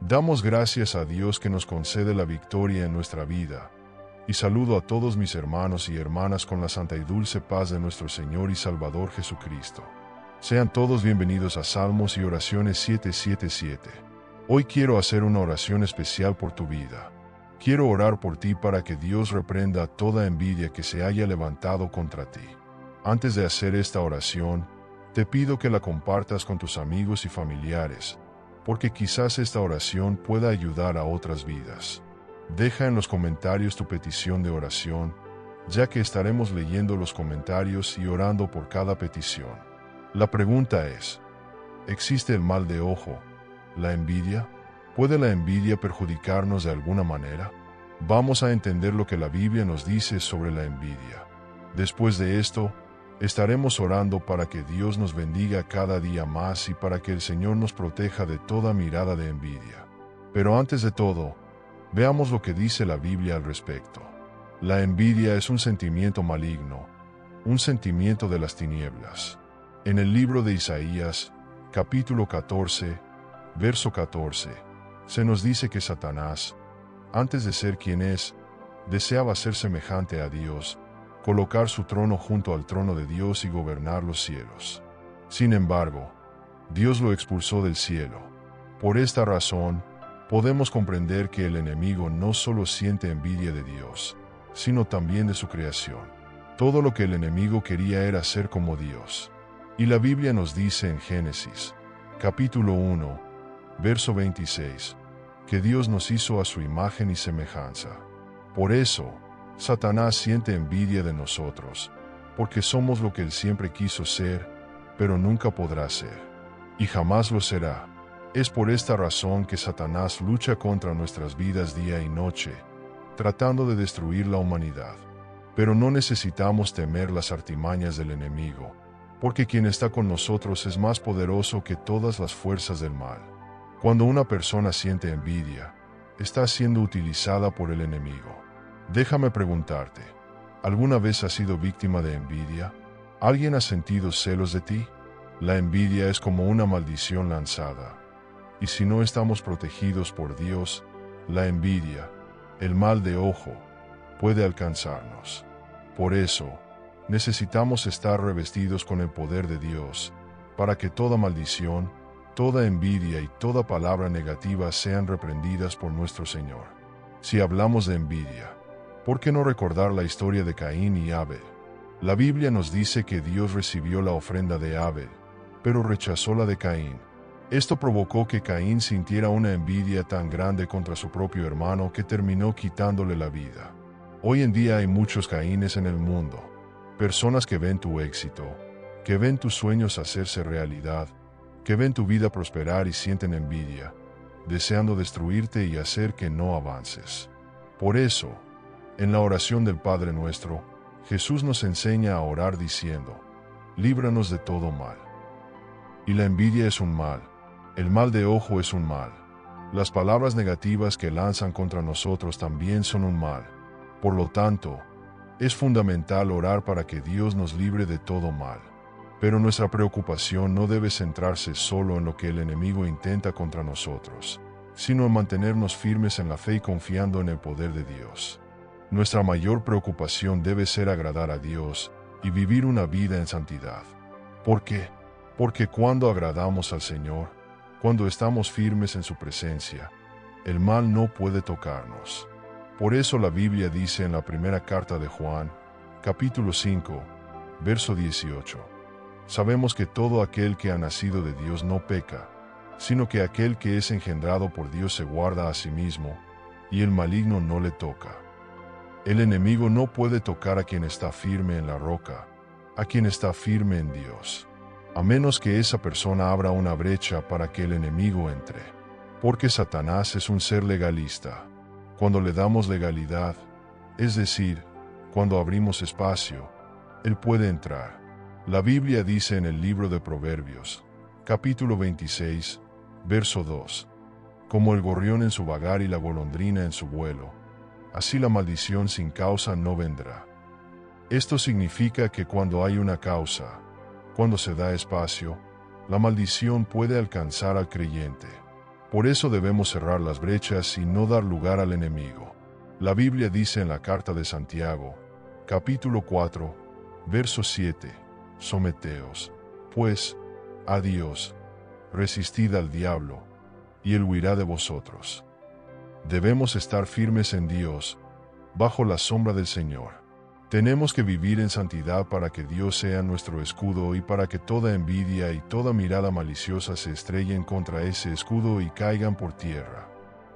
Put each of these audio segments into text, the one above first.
Damos gracias a Dios que nos concede la victoria en nuestra vida, y saludo a todos mis hermanos y hermanas con la santa y dulce paz de nuestro Señor y Salvador Jesucristo. Sean todos bienvenidos a Salmos y Oraciones 777. Hoy quiero hacer una oración especial por tu vida. Quiero orar por ti para que Dios reprenda toda envidia que se haya levantado contra ti. Antes de hacer esta oración, te pido que la compartas con tus amigos y familiares, porque quizás esta oración pueda ayudar a otras vidas. Deja en los comentarios tu petición de oración, ya que estaremos leyendo los comentarios y orando por cada petición. La pregunta es, ¿existe el mal de ojo, la envidia? ¿Puede la envidia perjudicarnos de alguna manera? Vamos a entender lo que la Biblia nos dice sobre la envidia. Después de esto, estaremos orando para que Dios nos bendiga cada día más y para que el Señor nos proteja de toda mirada de envidia. Pero antes de todo, veamos lo que dice la Biblia al respecto. La envidia es un sentimiento maligno, un sentimiento de las tinieblas. En el libro de Isaías, capítulo 14, verso 14, se nos dice que Satanás, antes de ser quien es, deseaba ser semejante a Dios, colocar su trono junto al trono de Dios y gobernar los cielos. Sin embargo, Dios lo expulsó del cielo. Por esta razón, podemos comprender que el enemigo no solo siente envidia de Dios, sino también de su creación. Todo lo que el enemigo quería era ser como Dios. Y la Biblia nos dice en Génesis, capítulo 1, verso 26, que Dios nos hizo a su imagen y semejanza. Por eso, Satanás siente envidia de nosotros, porque somos lo que él siempre quiso ser, pero nunca podrá ser. Y jamás lo será. Es por esta razón que Satanás lucha contra nuestras vidas día y noche, tratando de destruir la humanidad. Pero no necesitamos temer las artimañas del enemigo, porque quien está con nosotros es más poderoso que todas las fuerzas del mal. Cuando una persona siente envidia, está siendo utilizada por el enemigo. Déjame preguntarte, ¿alguna vez has sido víctima de envidia? ¿Alguien ha sentido celos de ti? La envidia es como una maldición lanzada. Y si no estamos protegidos por Dios, la envidia, el mal de ojo, puede alcanzarnos. Por eso, necesitamos estar revestidos con el poder de Dios, para que toda maldición, toda envidia y toda palabra negativa sean reprendidas por nuestro Señor. Si hablamos de envidia, ¿por qué no recordar la historia de Caín y Abel? La Biblia nos dice que Dios recibió la ofrenda de Abel, pero rechazó la de Caín. Esto provocó que Caín sintiera una envidia tan grande contra su propio hermano que terminó quitándole la vida. Hoy en día hay muchos Caínes en el mundo, personas que ven tu éxito, que ven tus sueños hacerse realidad, que ven tu vida prosperar y sienten envidia, deseando destruirte y hacer que no avances. Por eso, en la oración del Padre Nuestro, Jesús nos enseña a orar diciendo, líbranos de todo mal. Y la envidia es un mal, el mal de ojo es un mal. Las palabras negativas que lanzan contra nosotros también son un mal. Por lo tanto, es fundamental orar para que Dios nos libre de todo mal. Pero nuestra preocupación no debe centrarse solo en lo que el enemigo intenta contra nosotros, sino en mantenernos firmes en la fe y confiando en el poder de Dios. Nuestra mayor preocupación debe ser agradar a Dios y vivir una vida en santidad. ¿Por qué? Porque cuando agradamos al Señor, cuando estamos firmes en su presencia, el mal no puede tocarnos. Por eso la Biblia dice en la primera carta de Juan, capítulo 5, verso 18, sabemos que todo aquel que ha nacido de Dios no peca, sino que aquel que es engendrado por Dios se guarda a sí mismo, y el maligno no le toca. El enemigo no puede tocar a quien está firme en la roca, a quien está firme en Dios, a menos que esa persona abra una brecha para que el enemigo entre. Porque Satanás es un ser legalista. Cuando le damos legalidad, es decir, cuando abrimos espacio, él puede entrar. La Biblia dice en el libro de Proverbios, capítulo 26, verso 2, como el gorrión en su vagar y la golondrina en su vuelo, así la maldición sin causa no vendrá. Esto significa que cuando hay una causa, cuando se da espacio, la maldición puede alcanzar al creyente. Por eso debemos cerrar las brechas y no dar lugar al enemigo. La Biblia dice en la carta de Santiago, capítulo 4, verso 7, someteos, pues, a Dios, resistid al diablo, y él huirá de vosotros. Debemos estar firmes en Dios, bajo la sombra del Señor. Tenemos que vivir en santidad para que Dios sea nuestro escudo y para que toda envidia y toda mirada maliciosa se estrellen contra ese escudo y caigan por tierra.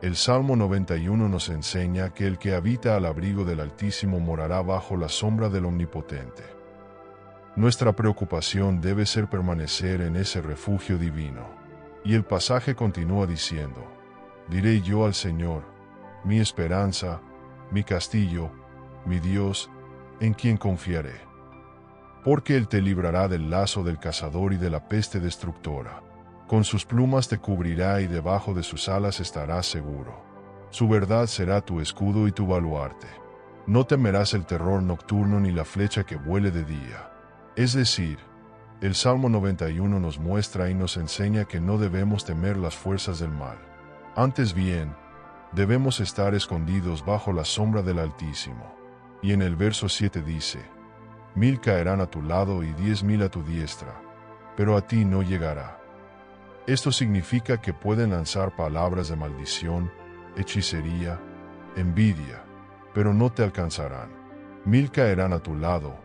El Salmo 91 nos enseña que el que habita al abrigo del Altísimo morará bajo la sombra del Omnipotente. Nuestra preocupación debe ser permanecer en ese refugio divino. Y el pasaje continúa diciendo, diré yo al Señor, mi esperanza, mi castillo, mi Dios, en quien confiaré. Porque Él te librará del lazo del cazador y de la peste destructora. Con sus plumas te cubrirá y debajo de sus alas estarás seguro. Su verdad será tu escudo y tu baluarte. No temerás el terror nocturno ni la flecha que vuele de día. Es decir, el Salmo 91 nos muestra y nos enseña que no debemos temer las fuerzas del mal. Antes bien, debemos estar escondidos bajo la sombra del Altísimo. Y en el verso 7 dice, 1000 caerán a tu lado y 10.000 a tu diestra, pero a ti no llegará. Esto significa que pueden lanzar palabras de maldición, hechicería, envidia, pero no te alcanzarán. 1000 caerán a tu lado,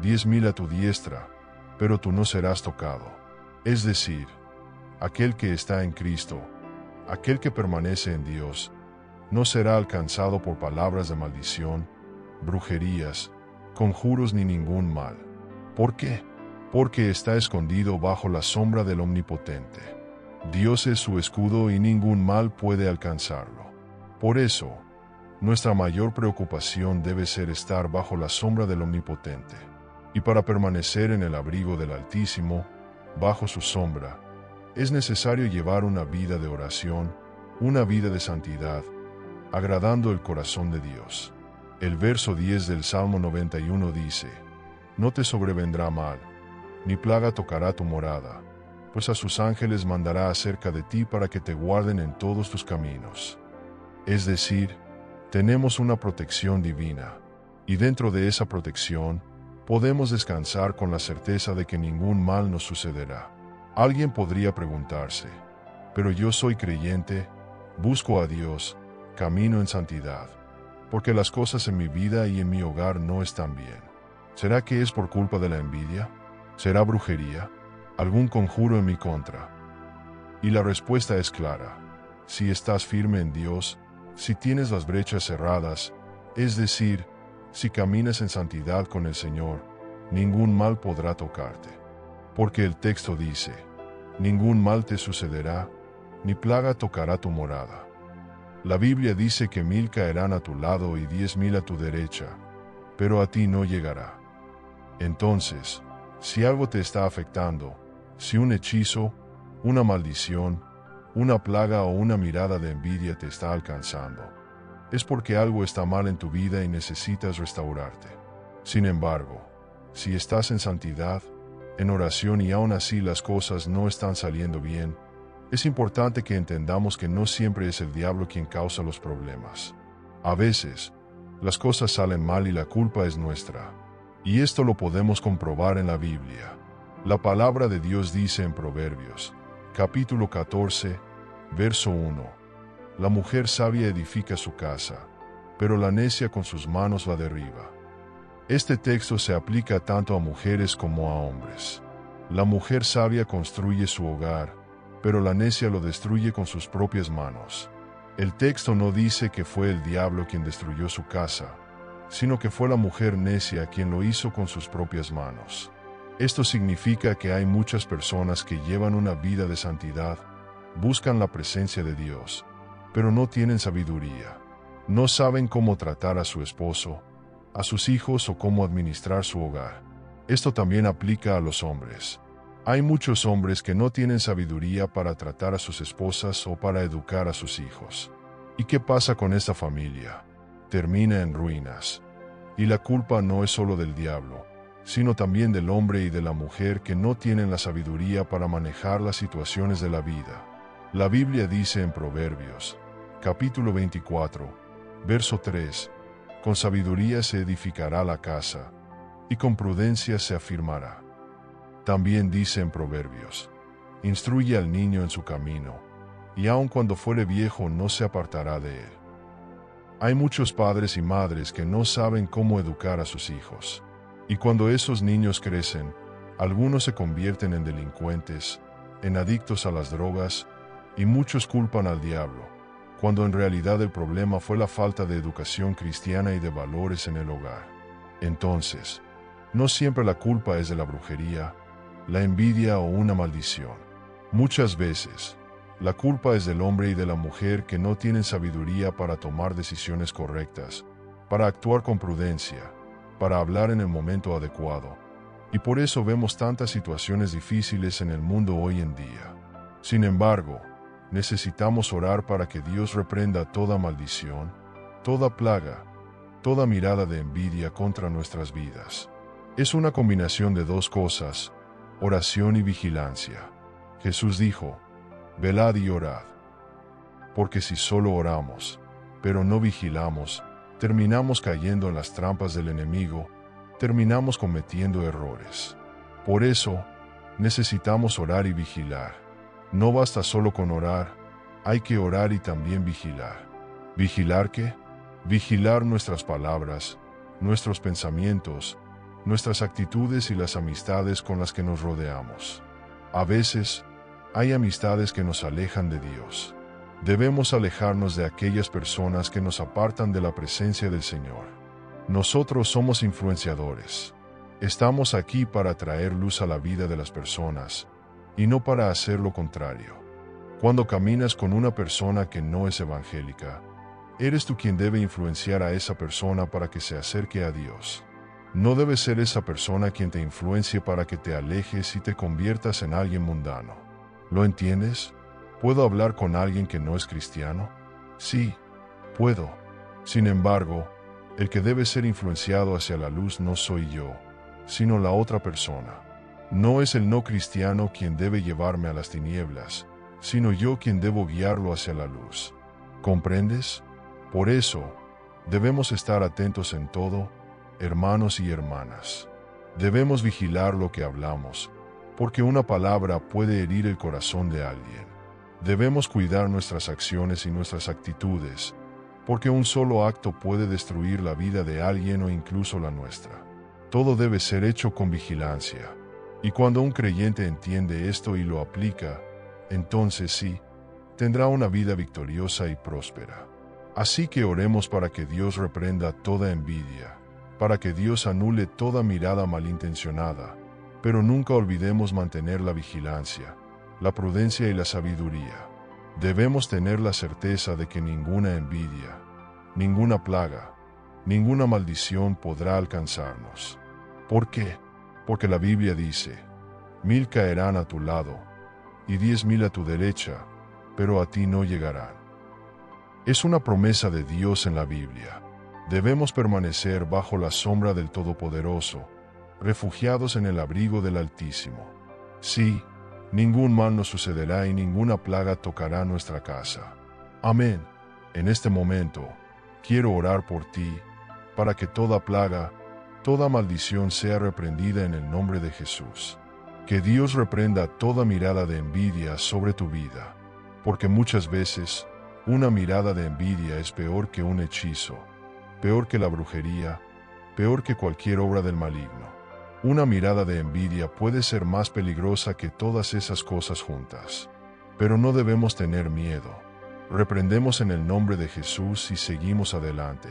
10.000 a tu diestra, pero tú no serás tocado. Es decir, aquel que está en Cristo, aquel que permanece en Dios, no será alcanzado por palabras de maldición, brujerías, conjuros ni ningún mal. ¿Por qué? Porque está escondido bajo la sombra del Omnipotente. Dios es su escudo y ningún mal puede alcanzarlo. Por eso, nuestra mayor preocupación debe ser estar bajo la sombra del Omnipotente. Y para permanecer en el abrigo del Altísimo, bajo su sombra, es necesario llevar una vida de oración, una vida de santidad, agradando el corazón de Dios. El verso 10 del Salmo 91 dice, no te sobrevendrá mal, ni plaga tocará tu morada, pues a sus ángeles mandará acerca de ti para que te guarden en todos tus caminos. Es decir, tenemos una protección divina, y dentro de esa protección, podemos descansar con la certeza de que ningún mal nos sucederá. Alguien podría preguntarse, pero yo soy creyente, busco a Dios, camino en santidad, porque las cosas en mi vida y en mi hogar no están bien. ¿Será que es por culpa de la envidia? ¿Será brujería? ¿Algún conjuro en mi contra? Y la respuesta es clara. Si estás firme en Dios, si tienes las brechas cerradas, es decir, si caminas en santidad con el Señor, ningún mal podrá tocarte. Porque el texto dice, ningún mal te sucederá, ni plaga tocará tu morada. La Biblia dice que 1000 caerán a tu lado y 10.000 a tu derecha, pero a ti no llegará. Entonces, si algo te está afectando, si un hechizo, una maldición, una plaga o una mirada de envidia te está alcanzando, es porque algo está mal en tu vida y necesitas restaurarte. Sin embargo, si estás en santidad, en oración y aún así las cosas no están saliendo bien, es importante que entendamos que no siempre es el diablo quien causa los problemas. A veces, las cosas salen mal y la culpa es nuestra. Y esto lo podemos comprobar en la Biblia. La palabra de Dios dice en Proverbios, capítulo 14, verso 1, la mujer sabia edifica su casa, pero la necia con sus manos la derriba. Este texto se aplica tanto a mujeres como a hombres. La mujer sabia construye su hogar, pero la necia lo destruye con sus propias manos. El texto no dice que fue el diablo quien destruyó su casa, sino que fue la mujer necia quien lo hizo con sus propias manos. Esto significa que hay muchas personas que llevan una vida de santidad, buscan la presencia de Dios, pero no tienen sabiduría. No saben cómo tratar a su esposo, a sus hijos o cómo administrar su hogar. Esto también aplica a los hombres. Hay muchos hombres que no tienen sabiduría para tratar a sus esposas o para educar a sus hijos. ¿Y qué pasa con esta familia? Termina en ruinas. Y la culpa no es solo del diablo, sino también del hombre y de la mujer que no tienen la sabiduría para manejar las situaciones de la vida. La Biblia dice en Proverbios, capítulo 24, verso 3, con sabiduría se edificará la casa, y con prudencia se afirmará. También dice en Proverbios, instruye al niño en su camino, y aun cuando fuere viejo no se apartará de él. Hay muchos padres y madres que no saben cómo educar a sus hijos, y cuando esos niños crecen, algunos se convierten en delincuentes, en adictos a las drogas, y muchos culpan al diablo, cuando en realidad el problema fue la falta de educación cristiana y de valores en el hogar. Entonces, no siempre la culpa es de la brujería, la envidia o una maldición. Muchas veces, la culpa es del hombre y de la mujer que no tienen sabiduría para tomar decisiones correctas, para actuar con prudencia, para hablar en el momento adecuado. Y por eso vemos tantas situaciones difíciles en el mundo hoy en día. Sin embargo, necesitamos orar para que Dios reprenda toda maldición, toda plaga, toda mirada de envidia contra nuestras vidas. Es una combinación de dos cosas, oración y vigilancia. Jesús dijo, velad y orad. Porque si solo oramos, pero no vigilamos, terminamos cayendo en las trampas del enemigo, terminamos cometiendo errores. Por eso, necesitamos orar y vigilar. No basta solo con orar, hay que orar y también vigilar. ¿Vigilar qué? Vigilar nuestras palabras, nuestros pensamientos, nuestras actitudes y las amistades con las que nos rodeamos. A veces, hay amistades que nos alejan de Dios. Debemos alejarnos de aquellas personas que nos apartan de la presencia del Señor. Nosotros somos influenciadores. Estamos aquí para traer luz a la vida de las personas, y no para hacer lo contrario. Cuando caminas con una persona que no es evangélica, eres tú quien debe influenciar a esa persona para que se acerque a Dios. No debe ser esa persona quien te influencie para que te alejes y te conviertas en alguien mundano. ¿Lo entiendes? ¿Puedo hablar con alguien que no es cristiano? Sí, puedo. Sin embargo, el que debe ser influenciado hacia la luz no soy yo, sino la otra persona. No es el no cristiano quien debe llevarme a las tinieblas, sino yo quien debo guiarlo hacia la luz. ¿Comprendes? Por eso, debemos estar atentos en todo, hermanos y hermanas. Debemos vigilar lo que hablamos, porque una palabra puede herir el corazón de alguien. Debemos cuidar nuestras acciones y nuestras actitudes, porque un solo acto puede destruir la vida de alguien o incluso la nuestra. Todo debe ser hecho con vigilancia. Y cuando un creyente entiende esto y lo aplica, entonces sí, tendrá una vida victoriosa y próspera. Así que oremos para que Dios reprenda toda envidia, para que Dios anule toda mirada malintencionada, pero nunca olvidemos mantener la vigilancia, la prudencia y la sabiduría. Debemos tener la certeza de que ninguna envidia, ninguna plaga, ninguna maldición podrá alcanzarnos. ¿Por qué? Porque la Biblia dice, 1000 caerán a tu lado, y 10.000 a tu derecha, pero a ti no llegarán. Es una promesa de Dios en la Biblia. Debemos permanecer bajo la sombra del Todopoderoso, refugiados en el abrigo del Altísimo. Sí, ningún mal nos sucederá y ninguna plaga tocará nuestra casa. Amén. En este momento, quiero orar por ti, para que toda plaga, toda maldición sea reprendida en el nombre de Jesús. Que Dios reprenda toda mirada de envidia sobre tu vida, porque muchas veces, una mirada de envidia es peor que un hechizo, peor que la brujería, peor que cualquier obra del maligno. Una mirada de envidia puede ser más peligrosa que todas esas cosas juntas. Pero no debemos tener miedo. Reprendemos en el nombre de Jesús y seguimos adelante.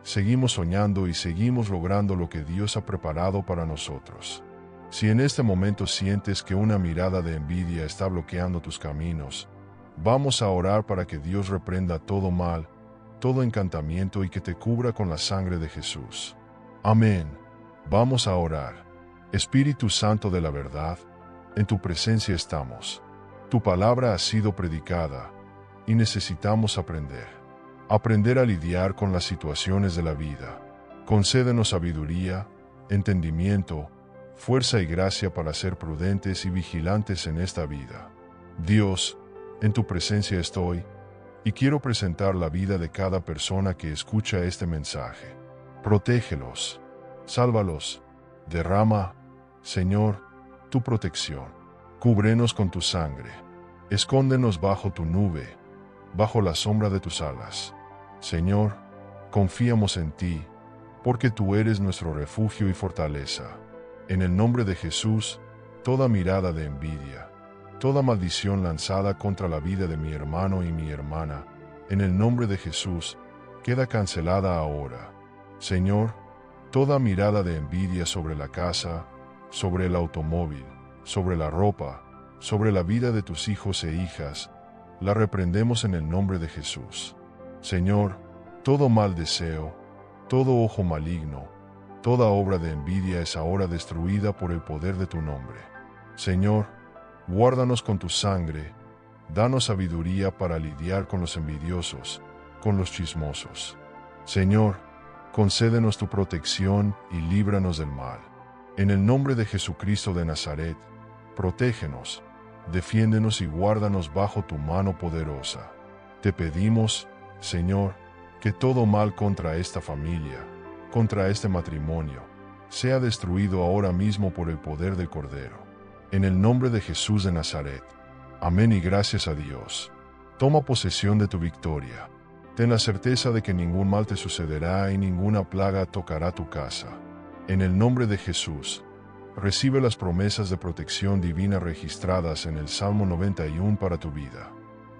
Seguimos soñando y seguimos logrando lo que Dios ha preparado para nosotros. Si en este momento sientes que una mirada de envidia está bloqueando tus caminos, vamos a orar para que Dios reprenda todo mal, todo encantamiento y que te cubra con la sangre de Jesús. Amén. Vamos a orar. Espíritu Santo de la verdad, en tu presencia estamos. Tu palabra ha sido predicada y necesitamos aprender. Aprender a lidiar con las situaciones de la vida. Concédenos sabiduría, entendimiento, fuerza y gracia para ser prudentes y vigilantes en esta vida. Dios, En tu presencia estoy, y quiero presentar la vida de cada persona que escucha este mensaje. Protégelos, sálvalos, derrama, Señor, tu protección. Cúbrenos con tu sangre, escóndenos bajo tu nube, bajo la sombra de tus alas. Señor, confiamos en ti, porque tú eres nuestro refugio y fortaleza. En el nombre de Jesús, toda mirada de envidia, toda maldición lanzada contra la vida de mi hermano y mi hermana, en el nombre de Jesús, queda cancelada ahora. Señor, toda mirada de envidia sobre la casa, sobre el automóvil, sobre la ropa, sobre la vida de tus hijos e hijas, la reprendemos en el nombre de Jesús. Señor, todo mal deseo, todo ojo maligno, toda obra de envidia es ahora destruida por el poder de tu nombre. Señor, guárdanos con tu sangre, danos sabiduría para lidiar con los envidiosos, con los chismosos. Señor, concédenos tu protección y líbranos del mal. En el nombre de Jesucristo de Nazaret, protégenos, defiéndenos y guárdanos bajo tu mano poderosa. Te pedimos, Señor, que todo mal contra esta familia, contra este matrimonio, sea destruido ahora mismo por el poder del Cordero. En el nombre de Jesús de Nazaret. Amén y gracias a Dios. Toma posesión de tu victoria. Ten la certeza de que ningún mal te sucederá y ninguna plaga tocará tu casa. En el nombre de Jesús, recibe las promesas de protección divina registradas en el Salmo 91 para tu vida.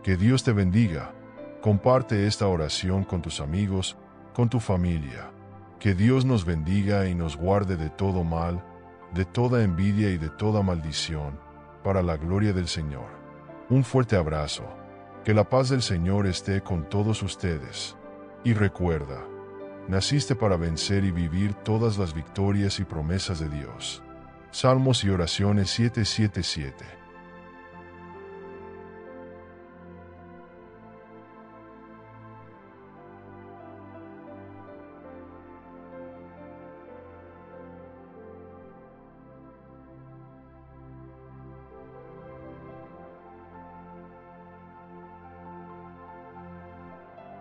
Que Dios te bendiga. Comparte esta oración con tus amigos, con tu familia. Que Dios nos bendiga y nos guarde de todo mal, de toda envidia y de toda maldición, para la gloria del Señor. Un fuerte abrazo. Que la paz del Señor esté con todos ustedes. Y recuerda, naciste para vencer y vivir todas las victorias y promesas de Dios. Salmos y oraciones 777.